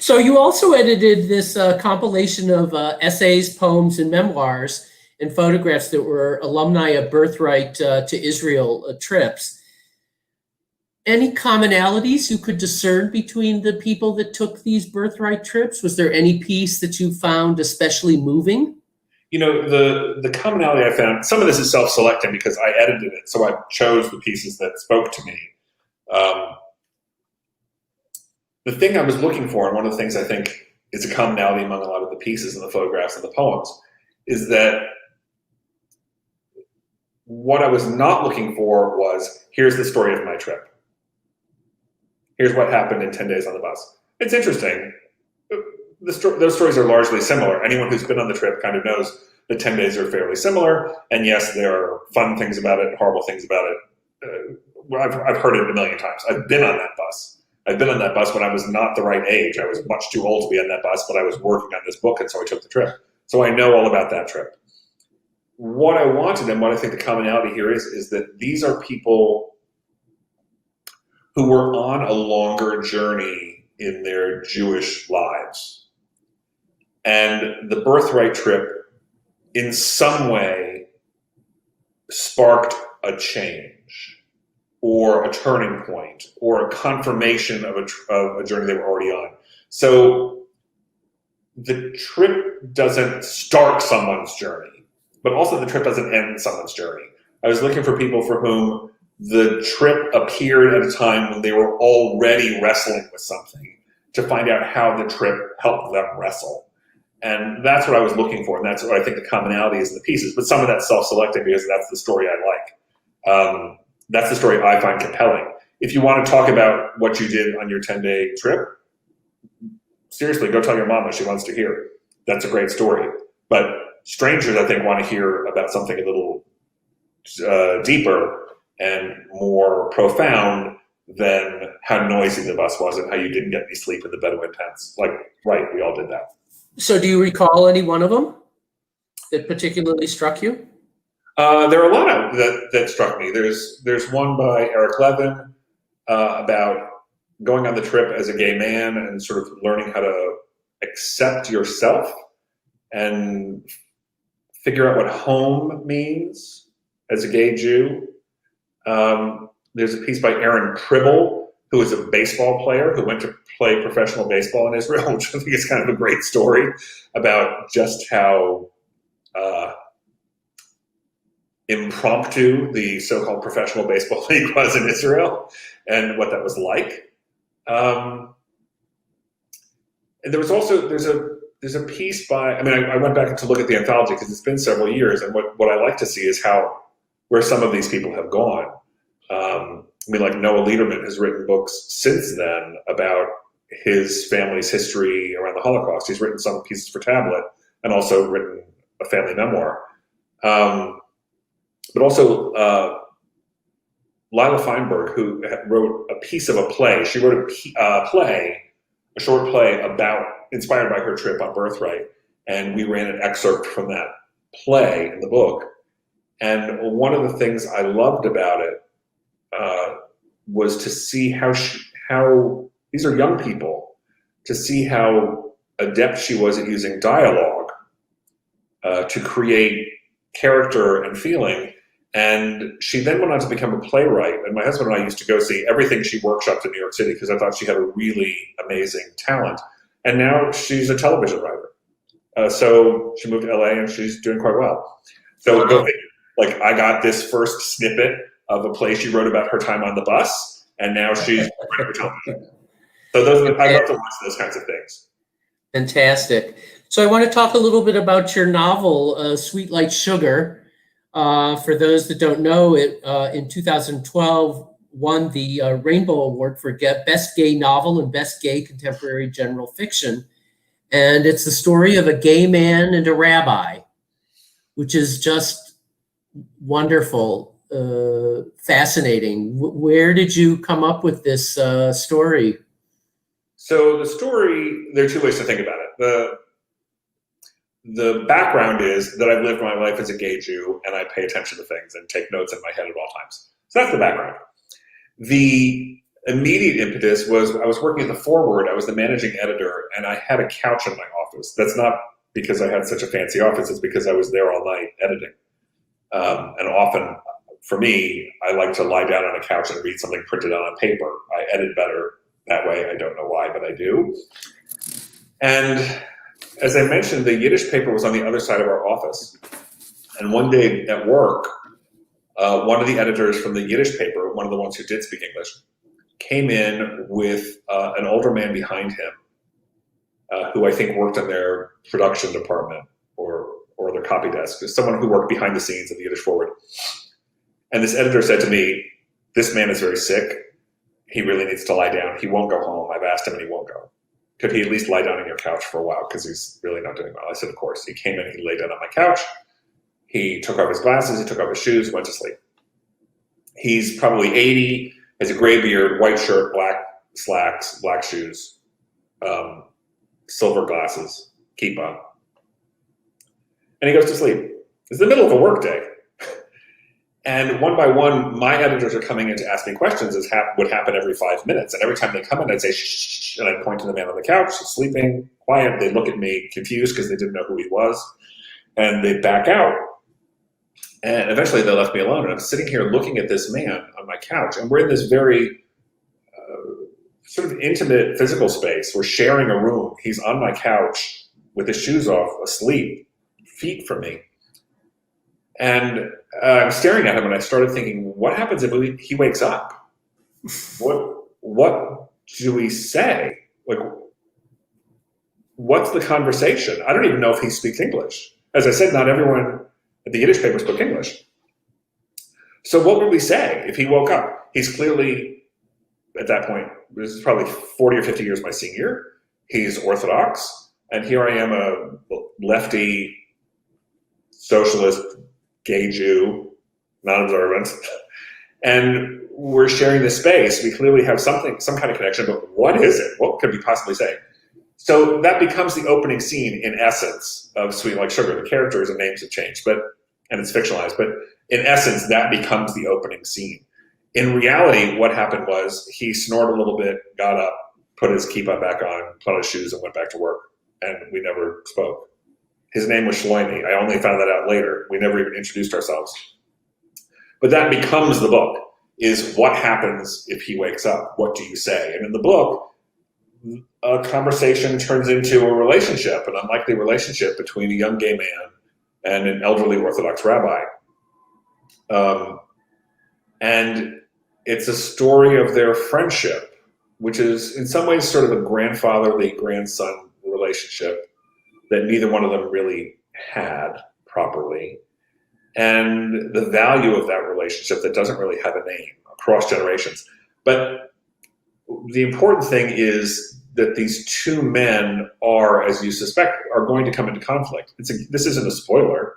S2: So you also edited this compilation of essays, poems, and memoirs and photographs that were alumni of Birthright to Israel trips. Any commonalities you could discern between the people that took these Birthright trips? Was there any piece that you found especially moving?
S3: The commonality I found, some of this is self-selecting because I edited it, so I chose the pieces that spoke to me. The thing I was looking for, and one of the things I think is a commonality among a lot of the pieces and the photographs and the poems, is that what I was not looking for was, here's the story of my trip. Here's what happened in 10 days on the bus. It's interesting. Those stories are largely similar. Anyone who's been on the trip kind of knows the 10 days are fairly similar. And yes, there are fun things about it, horrible things about it. I've heard it a million times. I've been on that bus. I've been on that bus when I was not the right age. I was much too old to be on that bus, but I was working on this book, and so I took the trip. So I know all about that trip. What I wanted, and what I think the commonality here is that these are people who were on a longer journey in their Jewish lives. And the Birthright trip, in some way, sparked a change, or a turning point, or a confirmation of a journey they were already on. So the trip doesn't start someone's journey, but also the trip doesn't end someone's journey. I was looking for people for whom the trip appeared at a time when they were already wrestling with something, to find out how the trip helped them wrestle. And that's what I was looking for, and that's what I think the commonality is in the pieces. But some of that's self-selecting because that's the story I like. That's the story I find compelling. If you want to talk about what you did on your 10-day trip, seriously, go tell your mama. She wants to hear. That's a great story. But strangers, I think, want to hear about something a little deeper and more profound than how noisy the bus was and how you didn't get any sleep in the Bedouin tents. Right, we all did that.
S2: So do you recall any one of them that particularly struck you?
S3: There are a lot of that struck me. There's one by Eric Levin about going on the trip as a gay man and sort of learning how to accept yourself and figure out what home means as a gay Jew. There's a piece by Aaron Pribble, who is a baseball player who went to play professional baseball in Israel, which I think is kind of a great story about just how impromptu the so-called professional baseball league was in Israel and what that was like. And there was also, there's a piece by, I went back to look at the anthology because it's been several years, and what I like to see is where some of these people have gone. Like Noah Lederman has written books since then about his family's history around the Holocaust. He's written some pieces for tablet and also written a family memoir. But also Lila Feinberg, who wrote a piece of a play. She wrote a short play inspired by her trip on Birthright, and we ran an excerpt from that play in the book. And one of the things I loved about it was to see how these are young people, to see how adept she was at using dialogue to create character and feeling. And she then went on to become a playwright. And my husband and I used to go see everything she workshopped in New York City because I thought she had a really amazing talent. And now she's a television writer. So she moved to LA and she's doing quite well. So go figure. Like, I got this first snippet of a play she wrote about her time on the bus, and now she's writing for television. So I love to watch those kinds of things.
S2: Fantastic. So I want to talk a little bit about your novel, Sweet Like Sugar. For those that don't know, it in 2012 won the Rainbow Award for Best Gay Novel and Best Gay Contemporary General Fiction. And it's the story of a gay man and a rabbi, which is just wonderful, fascinating. Where did you come up with this story?
S3: So the story, there are two ways to think about it. The background is that I've lived my life as a gay Jew and I pay attention to things and take notes in my head at all times. So that's the background. The immediate impetus was I was working at the Forward. I was the managing editor and I had a couch in my office. That's not because I had such a fancy office. It's because I was there all night editing. And often, for me, I like to lie down on a couch and read something printed on a paper. I edit better that way. I don't know why, but I do. And as I mentioned, the Yiddish paper was on the other side of our office. And one day at work, one of the editors from the Yiddish paper, one of the ones who did speak English, came in with an older man behind him, who I think worked in their production department or their copy desk, someone who worked behind the scenes at the Yiddish Forward. And this editor said to me, "This man is very sick. He really needs to lie down. He won't go home. I've asked him and he won't go. Could he at least lie down on your couch for a while because he's really not doing well?" I said, "Of course." He came in, he laid down on my couch. He took off his glasses, he took off his shoes, went to sleep. He's probably 80, has a gray beard, white shirt, black slacks, black shoes, silver glasses, kippah. And he goes to sleep. It's the middle of a work day. And one by one, my editors are coming in to ask me questions, as would happen every 5 minutes. And every time they come in, I'd say, shh, and I'd point to the man on the couch, he's sleeping, quiet. They'd look at me confused because they didn't know who he was. And they'd back out. And eventually they left me alone. And I'm sitting here looking at this man on my couch. And we're in this very sort of intimate physical space. We're sharing a room. He's on my couch with his shoes off, asleep, feet from me. And I'm staring at him and I started thinking, what happens if he wakes up? What do we say? Like, what's the conversation? I don't even know if he speaks English. As I said, not everyone at the Yiddish paper spoke English. So what would we say if he woke up? He's clearly, at that point, this is probably 40 or 50 years my senior. He's Orthodox. And here I am, a lefty, socialist, gay Jew, non-observant. And we're sharing this space. We clearly have some kind of connection, but what is it? What could we possibly say? So that becomes the opening scene, in essence, of Sweet Like Sugar. The characters and names have changed, and it's fictionalized, but in essence, that becomes the opening scene. In reality, what happened was he snored a little bit, got up, put his kippah back on, put on his shoes, and went back to work. And we never spoke. His name was Shloimi. I only found that out later. We never even introduced ourselves. But that becomes the book, is what happens if he wakes up? What do you say? And in the book, a conversation turns into a relationship, an unlikely relationship between a young gay man and an elderly Orthodox rabbi. And it's a story of their friendship, which is in some ways sort of a grandfatherly grandson relationship that neither one of them really had properly. And the value of that relationship that doesn't really have a name across generations. But the important thing is that these two men are, as you suspect, are going to come into conflict. This isn't a spoiler.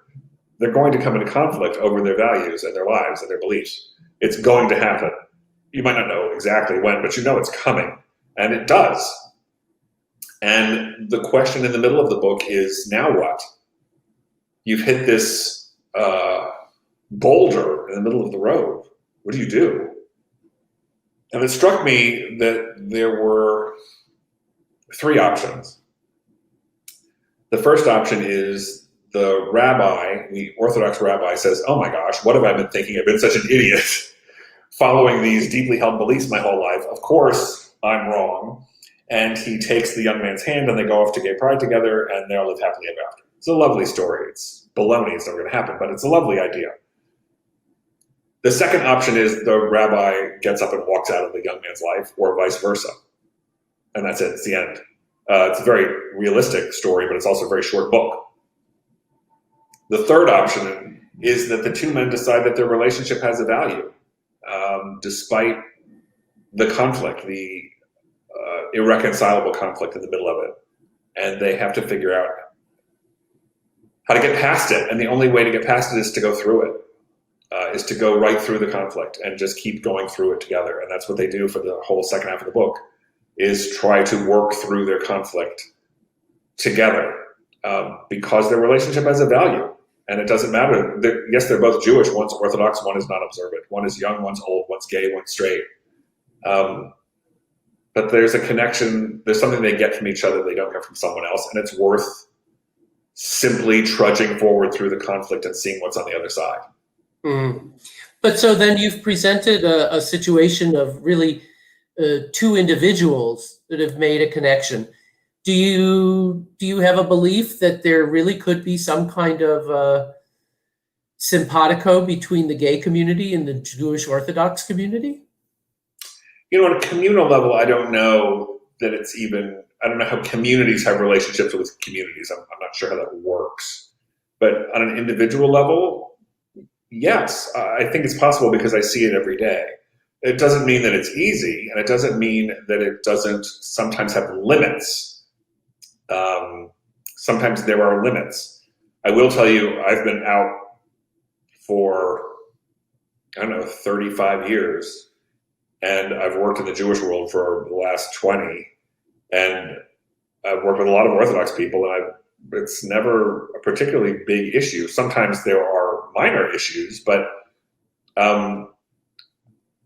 S3: They're going to come into conflict over their values and their lives and their beliefs. It's going to happen. You might not know exactly when, but you know it's coming. And it does. And the question in the middle of the book is, now what? you've hit this boulder in the middle of the road. What do you do? And it struck me that there were three options. The first option is the rabbi, the Orthodox rabbi, says, oh my gosh, what have I been thinking? I've been such an idiot following these deeply held beliefs my whole life. Of course, I'm wrong. And he takes the young man's hand and they go off to gay pride together and they'll live happily ever after. It's a lovely story. It's baloney. It's never going to happen, but it's a lovely idea. The second option is the rabbi gets up and walks out of the young man's life, or vice versa. And that's it. It's the end. It's a very realistic story, but it's also a very short book. The third option is that the two men decide that their relationship has a value, despite the conflict, the irreconcilable conflict in the middle of it. And they have to figure out how to get past it. And the only way to get past it is to go through it, is to go right through the conflict and just keep going through it together. And that's what they do for the whole second half of the book, is try to work through their conflict together, because their relationship has a value. And it doesn't matter. Yes, they're both Jewish. One's Orthodox, one is not observant. One is young, one's old, one's gay, one's straight. But there's a connection. There's something they get from each other they don't get from someone else. And it's worth simply trudging forward through the conflict and seeing what's on the other side.
S2: Mm. But so then you've presented a situation of really two individuals that have made a connection. Do you have a belief that there really could be some kind of simpatico between the gay community and the Jewish Orthodox community?
S3: You know, on a communal level, I don't know that it's even, I don't know how communities have relationships with communities. I'm not sure how that works. But on an individual level, yes, I think it's possible because I see it every day. It doesn't mean that it's easy, and it doesn't mean that it doesn't sometimes have limits. Sometimes there are limits. I will tell you, I've been out for, 35 years. And I've worked in the Jewish world for the last 20, and I've worked with a lot of Orthodox people, and it's never a particularly big issue. Sometimes there are minor issues, but I'm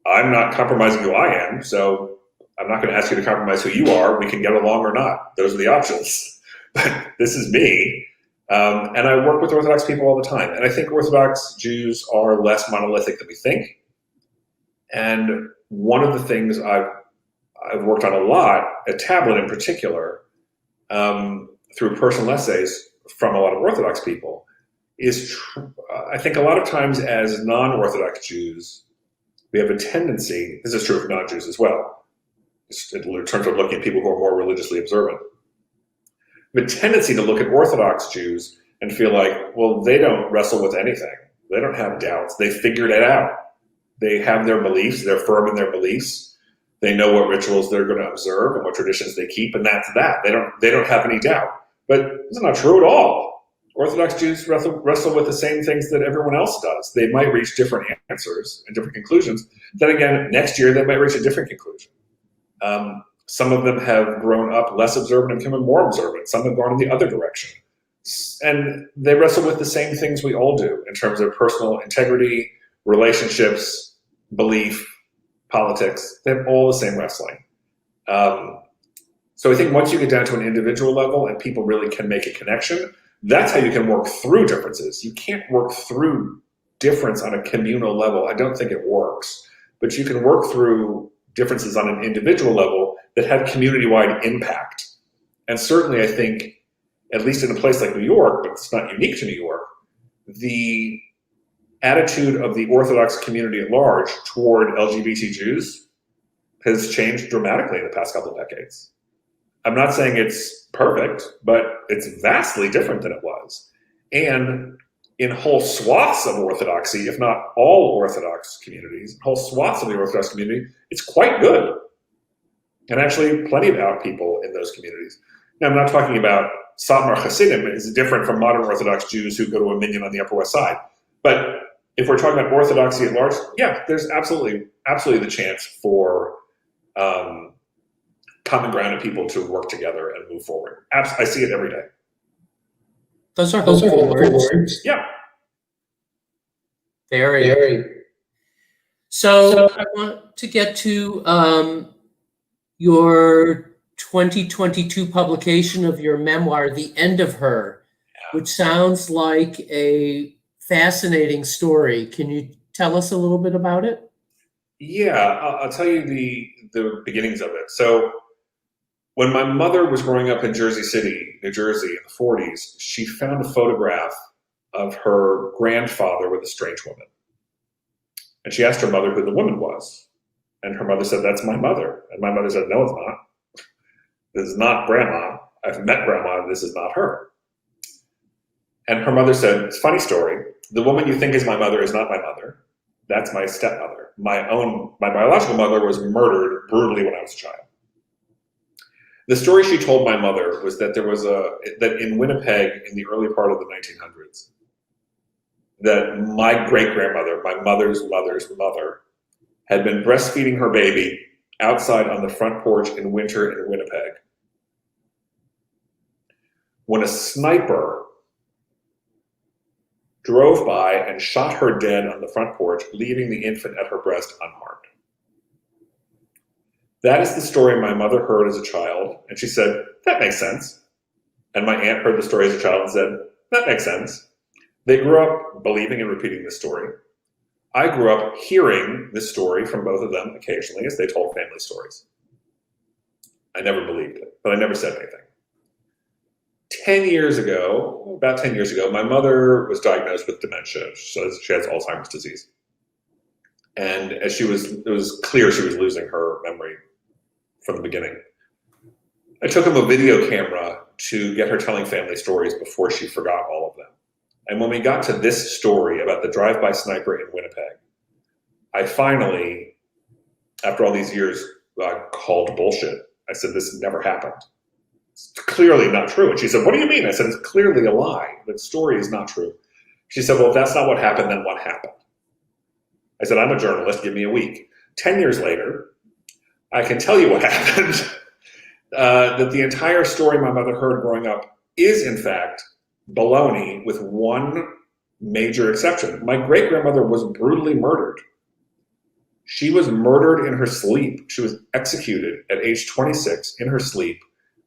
S3: not compromising who I am, so I'm not going to ask you to compromise who you are. We can get along or not. Those are the options. But this is me, and I work with Orthodox people all the time, and I think Orthodox Jews are less monolithic than we think. And one of the things I've worked on a lot, at Tablet in particular, through personal essays from a lot of Orthodox people, is I think a lot of times as non-Orthodox Jews, we have a tendency, this is true for non-Jews as well, in terms of looking at people who are more religiously observant, we have a tendency to look at Orthodox Jews and feel like, well, they don't wrestle with anything. They don't have doubts. They figured it out. They have their beliefs, they're firm in their beliefs. They know what rituals they're going to observe and what traditions they keep, and that's that. They don't have any doubt. But it's not true at all. Orthodox Jews wrestle with the same things that everyone else does. They might reach different answers and different conclusions. Then again, next year they might reach a different conclusion. Some of them have grown up less observant and become more observant. Some have gone in the other direction. And they wrestle with the same things we all do in terms of personal integrity, relationships, belief, politics. They have all the same wrestling. So I think once you get down to an individual level and people really can make a connection, that's how you can work through differences. You can't work through difference on a communal level. I don't think it works. But you can work through differences on an individual level that have community-wide impact. And certainly I think, at least in a place like New York, but it's not unique to New York, the attitude of the Orthodox community at large toward LGBT Jews has changed dramatically in the past couple of decades. I'm not saying it's perfect, but it's vastly different than it was. And in whole swaths of Orthodoxy, if not all Orthodox communities, whole swaths of the Orthodox community, it's quite good. And actually plenty of out people in those communities. Now, I'm not talking about Satmar Hasidim is different from modern Orthodox Jews who go to a minyan on the Upper West Side. But if we're talking about Orthodoxy at large, yeah, there's absolutely the chance for common ground of people to work together and move forward. I see it every day.
S2: Those are hopeful words.
S3: Yeah.
S2: Very. So I want to get to your 2022 publication of your memoir, The End of Her, which sounds like a fascinating story. Can you tell us a little bit about it?
S3: Yeah, I'll tell you the beginnings of it. So when my mother was growing up in Jersey City, New Jersey in the 40s, she found a photograph of her grandfather with a strange woman. And she asked her mother who the woman was. And her mother said, "That's my mother." And my mother said, "No, it's not. This is not Grandma. I've met Grandma. This is not her." And her mother said, "It's a funny story. The woman you think is my mother is not my mother. That's my stepmother. My biological mother was murdered brutally when I was a child." The story she told my mother was that that in Winnipeg in the early part of the 1900s, that my great-grandmother, my mother's mother's mother, had been breastfeeding her baby outside on the front porch in winter in Winnipeg when a sniper drove by and shot her dead on the front porch, leaving the infant at her breast unharmed. That is the story my mother heard as a child, and she said, "That makes sense." And my aunt heard the story as a child and said, "That makes sense." They grew up believing and repeating this story. I grew up hearing this story from both of them occasionally as they told family stories. I never believed it, but I never said anything. About 10 years ago, my mother was diagnosed with dementia. So she has Alzheimer's disease. And as it was clear she was losing her memory from the beginning. I took him a video camera to get her telling family stories before she forgot all of them. And when we got to this story about the drive-by sniper in Winnipeg, I finally, after all these years, called bullshit. I said, "This never happened. It's clearly not true." And she said, "What do you mean?" I said, "It's clearly a lie. The story is not true." She said, "Well, if that's not what happened, then what happened?" I said, "I'm a journalist. Give me a week." 10 years later, I can tell you what happened. That the entire story my mother heard growing up is, in fact, baloney, with one major exception. My great-grandmother was brutally murdered. She was murdered in her sleep. She was executed at age 26 in her sleep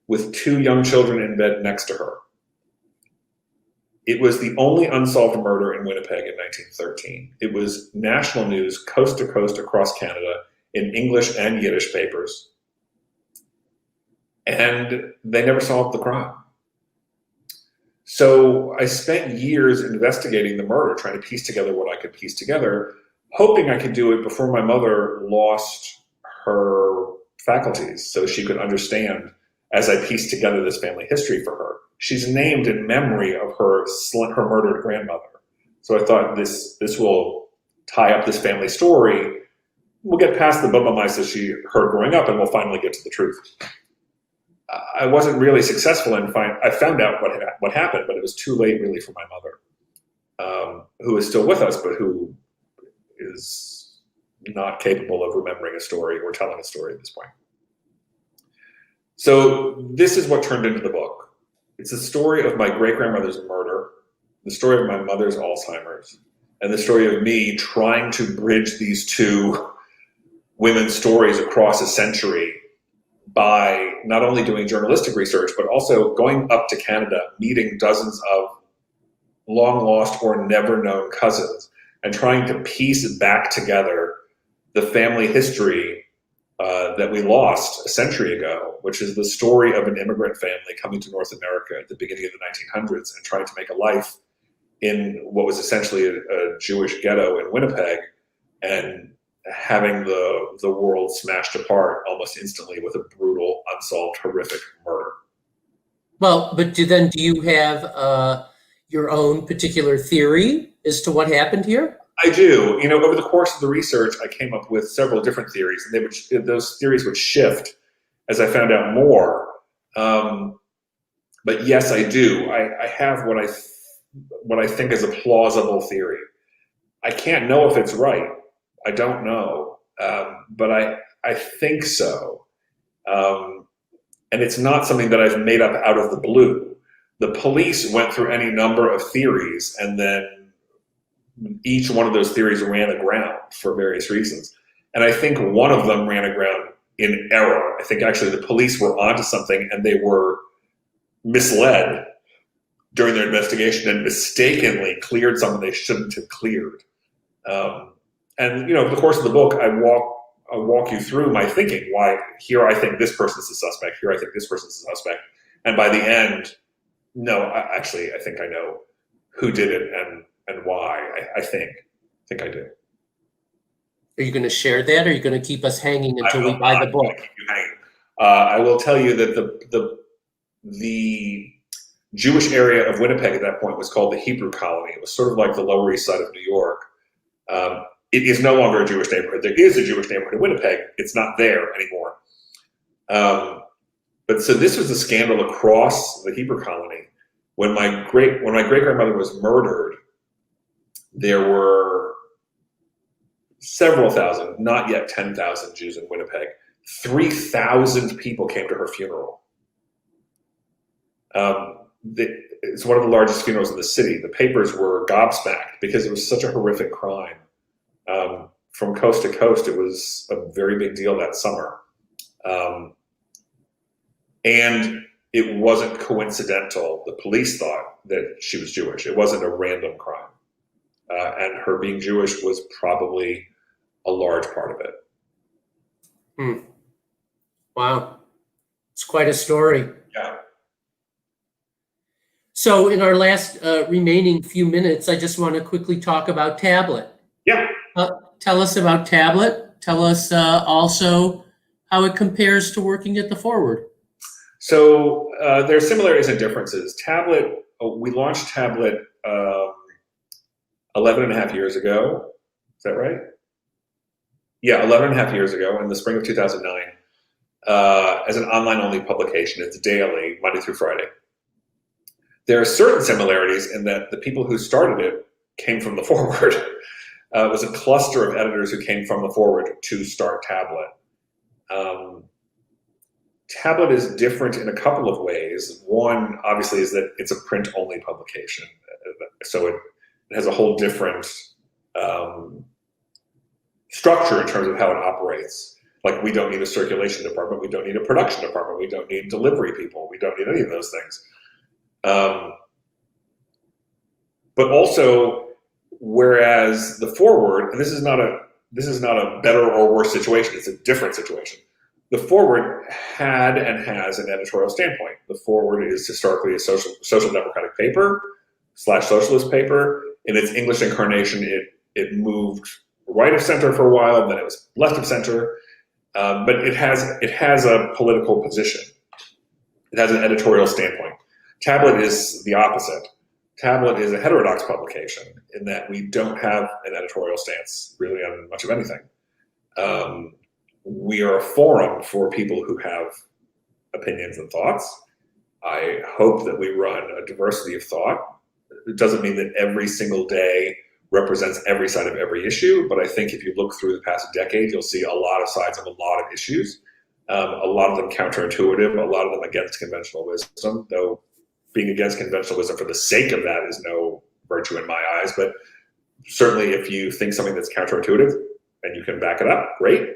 S3: with 2 young children in bed next to her. It was the only unsolved murder in Winnipeg in 1913. It was national news, coast to coast across Canada, in English and Yiddish papers. And they never solved the crime. So I spent years investigating the murder, trying to piece together what I could piece together, hoping I could do it before my mother lost her faculties so she could understand as I pieced together this family history for her. She's named in memory of her murdered grandmother. So I thought this will tie up this family story. We'll get past the bubba mice that she heard growing up and we'll finally get to the truth. I wasn't really successful I found out what happened, but it was too late really for my mother, who is still with us, but who is not capable of remembering a story or telling a story at this point. So this is what turned into the book. It's the story of my great-grandmother's murder, the story of my mother's Alzheimer's, and the story of me trying to bridge these two women's stories across a century by not only doing journalistic research, but also going up to Canada, meeting dozens of long-lost or never-known cousins, and trying to piece back together the family history that we lost a century ago, which is the story of an immigrant family coming to North America at the beginning of the 1900s and trying to make a life in what was essentially a Jewish ghetto in Winnipeg, and having the world smashed apart almost instantly with a brutal, unsolved, horrific murder.
S2: Well, but do you have your own particular theory as to what happened here?
S3: I do. Over the course of the research, I came up with several different theories, and those theories would shift as I found out more. But yes, I do. I have what I think is a plausible theory. I can't know if it's right. I don't know, but I think so. And it's not something that I've made up out of the blue. the police went through any number of theories, and then each one of those theories ran aground for various reasons. And I think one of them ran aground in error. I think actually the police were onto something and they were misled during their investigation and mistakenly cleared someone they shouldn't have cleared. And over the course of the book, I walk you through my thinking. Why here I think this person's a suspect. Here I think this person's a suspect. And by the end, no, I think I know who did it and why. I think I do.
S2: Are you going to share that, or are you going to keep us hanging until we buy the book?
S3: Keep you hanging. I will tell you that the Jewish area of Winnipeg at that point was called the Hebrew Colony. It was sort of like the Lower East Side of New York. It is no longer a Jewish neighborhood. There is a Jewish neighborhood in Winnipeg. It's not there anymore. But so this was a scandal across the Hebrew Colony. When my great grandmother was murdered, there were several thousand, not yet 10,000 Jews in Winnipeg. 3,000 people came to her funeral. It's one of the largest funerals in the city. The papers were gobsmacked because it was such a horrific crime. From coast to coast, it was a very big deal that summer. And it wasn't coincidental. The police thought that she was Jewish. It wasn't a random crime. And her being Jewish was probably a large part of it.
S2: Wow. It's quite a story.
S3: Yeah.
S2: So in our last remaining few minutes, I just want to quickly talk about Tablet.
S3: Yeah.
S2: Tell us about Tablet. Tell us also how it compares to working at the Forward.
S3: So there are similarities and differences. Tablet, we launched Tablet 11 and a half years ago. Is that right? Yeah, 11 and a half years ago in the spring of 2009 as an online-only publication. It's daily, Monday through Friday. There are certain similarities in that the people who started it came from the Forward. It was a cluster of editors who came from the Forward to start Tablet. Tablet is different in a couple of ways. One, obviously, is that it's a print-only publication. So it has a whole different structure in terms of how it operates. Like, we don't need a circulation department. We don't need a production department. We don't need delivery people. We don't need any of those things. But also, whereas the Forward, and this is not a better or worse situation, it's a different situation. The Forward had and has an editorial standpoint. The Forward is historically a social democratic paper / socialist paper. In its English incarnation, it moved right of center for a while, then it was left of center. But it has a political position. It has an editorial standpoint. Tablet is the opposite. Tablet is a heterodox publication in that we don't have an editorial stance really on much of anything. We are a forum for people who have opinions and thoughts. I hope that we run a diversity of thought. It doesn't mean that every single day represents every side of every issue, but I think if you look through the past decade, you'll see a lot of sides of a lot of issues, a lot of them counterintuitive, a lot of them against conventional wisdom, though being against conventional wisdom for the sake of that is no virtue in my eyes. But certainly if you think something that's counterintuitive and you can back it up, great.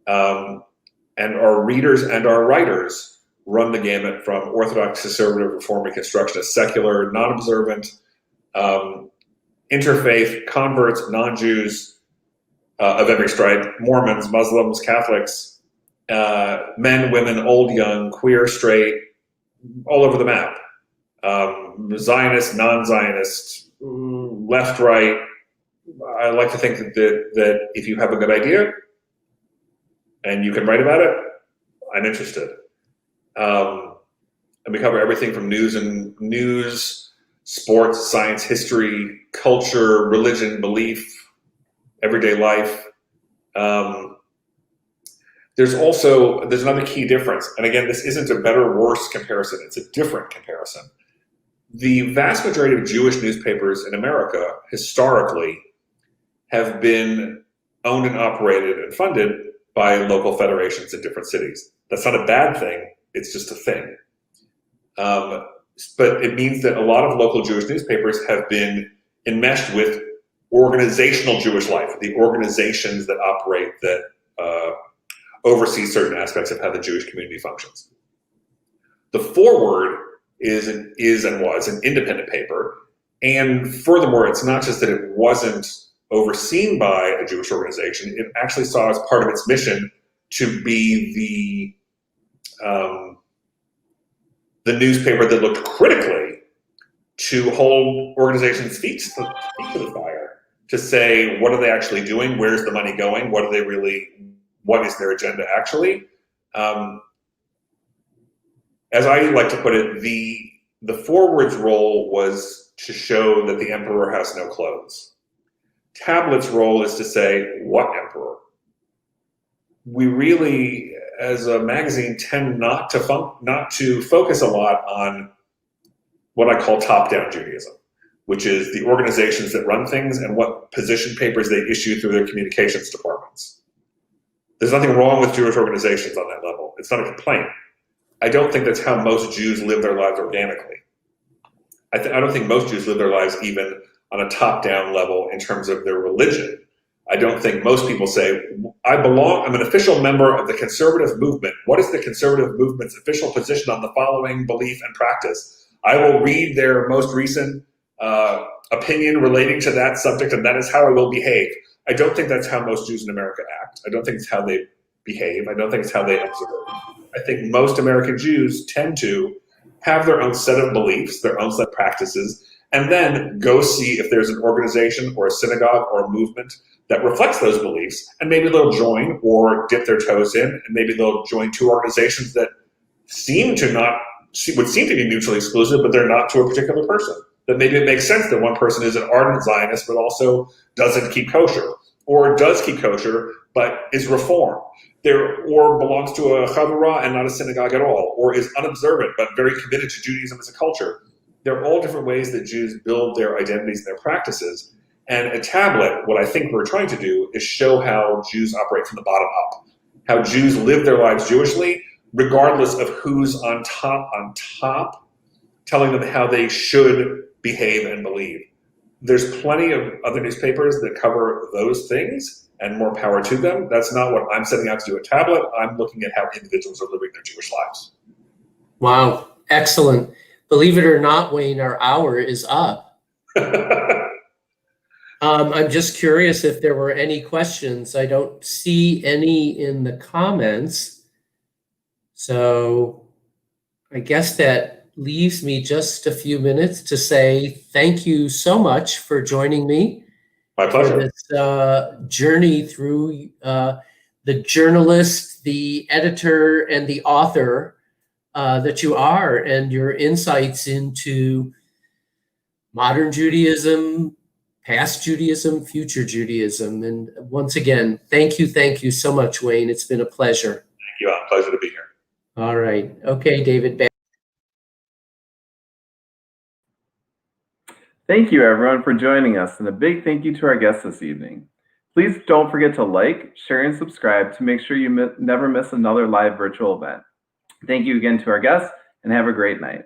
S3: And our readers and our writers run the gamut from orthodox, conservative, reform, reconstructionist, secular, non-observant, interfaith, converts, non-Jews of every stripe, Mormons, Muslims, Catholics, men, women, old, young, queer, straight, all over the map. Zionist, non-Zionist, left, right. I like to think that if you have a good idea and you can write about it, I'm interested. And we cover everything from news, sports, science, history, culture, religion, belief, everyday life. There's another key difference. And again, this isn't a better or worse comparison. It's a different comparison. The vast majority of Jewish newspapers in America historically have been owned and operated and funded by local federations in different cities. That's not a bad thing. It's just a thing. but it means that a lot of local Jewish newspapers have been enmeshed with organizational Jewish life, the organizations that operate, that oversee certain aspects of how the Jewish community functions. The Forward is and was an independent paper, and furthermore, it's not just that it wasn't overseen by a Jewish organization, it actually saw as part of its mission to be the newspaper that looked critically to hold organizations' feet to the fire, to say, what are they actually doing? Where's the money going? What is their agenda actually? As I like to put it, the Forward's role was to show that the emperor has no clothes. Tablet's role is to say, what emperor? We really, as a magazine, tend not to focus a lot on what I call top-down Judaism, which is the organizations that run things and what position papers they issue through their communications departments. There's nothing wrong with Jewish organizations on that level. It's not a complaint. I don't think that's how most Jews live their lives organically. I don't think most Jews live their lives even on a top-down level in terms of their religion. I don't think most people say, I'm an official member of the conservative movement. What is the conservative movement's official position on the following belief and practice? I will read their most recent opinion relating to that subject, and that is how I will behave. I don't think that's how most Jews in America act. I don't think it's how they behave. I don't think it's how they observe. I think most American Jews tend to have their own set of beliefs, their own set of practices, and then go see if there's an organization or a synagogue or a movement that reflects those beliefs, and maybe they'll join or dip their toes in, and maybe they'll join two organizations that would seem to be mutually exclusive, but they're not to a particular person. That maybe it makes sense that one person is an ardent Zionist but also doesn't keep kosher, or does keep kosher but is reformed, or belongs to a chavurah and not a synagogue at all, or is unobservant but very committed to Judaism as a culture. They're all different ways that Jews build their identities and their practices. And a tablet, what I think we're trying to do is show how Jews operate from the bottom up, how Jews live their lives Jewishly, regardless of who's on top, telling them how they should behave and believe. There's plenty of other newspapers that cover those things, and more power to them. That's not what I'm setting out to do at Tablet. I'm looking at how individuals are living their Jewish lives.
S2: Wow, excellent. Believe it or not, Wayne, our hour is up. I'm just curious if there were any questions. I don't see any in the comments. So I guess that leaves me just a few minutes to say thank you so much for joining me.
S3: My pleasure.
S2: For this journey through the journalist, the editor, and the author that you are, and your insights into modern Judaism, past Judaism, future Judaism. And once again, thank you so much, Wayne. It's been a pleasure.
S3: Thank you. A pleasure to be here.
S2: All right. Okay, David. Back.
S1: Thank you, everyone, for joining us, and a big thank you to our guests this evening. Please don't forget to like, share, and subscribe to make sure you never miss another live virtual event. Thank you again to our guests, and have a great night.